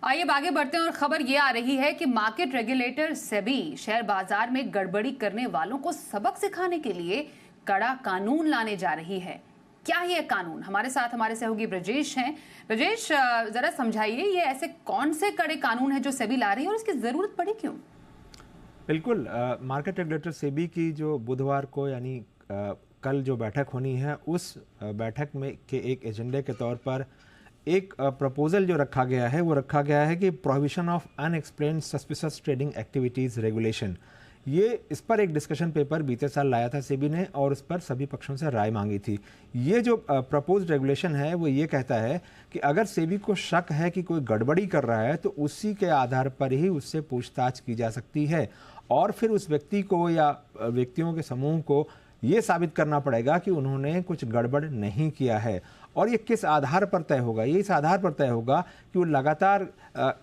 आइए अब आगे बढ़ते हैं और खबर ये आ रही है कि मार्केट रेगुलेटर सेबी शेयर बाजार में गड़बड़ी करने वालों को सबक सिखाने के लिए कड़ा कानून लाने जा रही है। क्या ये कानून? हमारे साथ हमारे सहयोगी ब्रजेश हैं। ब्रजेश, जरा समझाइए ये ऐसे कौन से कड़े कानून है जो सेबी ला रही है और इसकी जरूरत पड़ी क्यों? बिल्कुल। मार्केट रेगुलेटर सेबी की जो बुधवार को यानी कल जो बैठक होनी है उस बैठक में के एक एजेंडे के तौर पर एक प्रपोजल जो रखा गया है वो रखा गया है कि prohibition of unexplained suspicious trading activities regulation. ये इस पर एक डिस्कशन पेपर बीते साल लाया था सेबी ने और उस पर सभी पक्षों से राय मांगी थी। ये जो प्रपोज रेगुलेशन है वो ये कहता है कि अगर सेबी को शक है कि कोई गड़बड़ी कर रहा है तो उसी के आधार पर ही उससे पूछताछ की जा सकती है और फिर उस व्यक्ति को या व्यक्तियों के समूह को ये साबित करना पड़ेगा कि उन्होंने कुछ गड़बड़ नहीं किया है। और ये किस आधार पर तय होगा? ये इस आधार पर तय होगा कि वो लगातार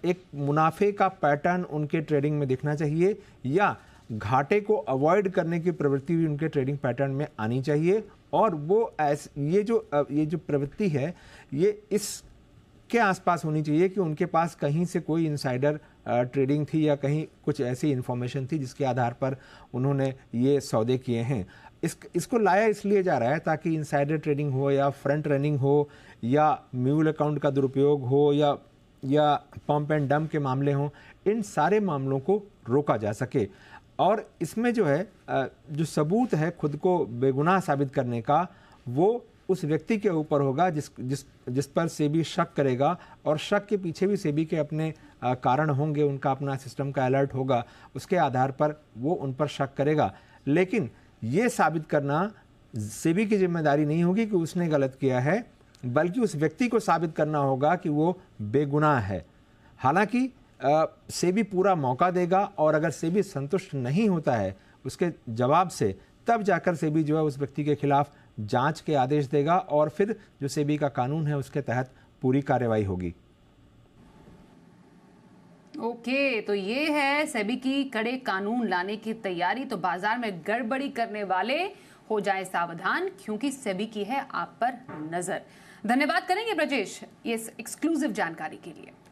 एक मुनाफे का पैटर्न उनके ट्रेडिंग में दिखना चाहिए या घाटे को अवॉइड करने की प्रवृत्ति भी उनके ट्रेडिंग पैटर्न में आनी चाहिए। और वो ये जो प्रवृत्ति है ये इस के आसपास होनी चाहिए कि उनके पास कहीं से कोई इनसाइडर ट्रेडिंग थी या कहीं कुछ ऐसी इंफॉर्मेशन थी जिसके आधार पर उन्होंने ये सौदे किए हैं। इसको लाया इसलिए जा रहा है ताकि इनसाइडर ट्रेडिंग हो या फ्रंट रनिंग हो या म्यूल अकाउंट का दुरुपयोग हो या पंप एंड डंप के मामले हों, इन सारे मामलों को रोका जा सके। और इसमें जो है जो सबूत है खुद को बेगुनाह साबित करने का वो उस व्यक्ति के ऊपर होगा जिस पर सेबी शक करेगा और शक के पीछे भी सेबी के अपने कारण होंगे, उनका अपना सिस्टम का अलर्ट होगा, उसके आधार पर वो उन पर शक करेगा। लेकिन ये साबित करना सेबी की जिम्मेदारी नहीं होगी कि उसने गलत किया है, बल्कि उस व्यक्ति को साबित करना होगा कि वो बेगुनाह है। हालांकि सेबी पूरा मौका देगा और अगर सेबी संतुष्ट नहीं होता है उसके जवाब से, तब जाकर सेबी जो है उस व्यक्ति के खिलाफ जांच के आदेश देगा और फिर जो सेबी का कानून है उसके तहत पूरी कार्रवाई होगी। ओके, तो ये है सेबी की कड़े कानून लाने की तैयारी। तो बाजार में गड़बड़ी करने वाले हो जाए सावधान, क्योंकि सेबी की है आप पर नजर। धन्यवाद करेंगे ब्रजेश इस एक्सक्लूसिव जानकारी के लिए।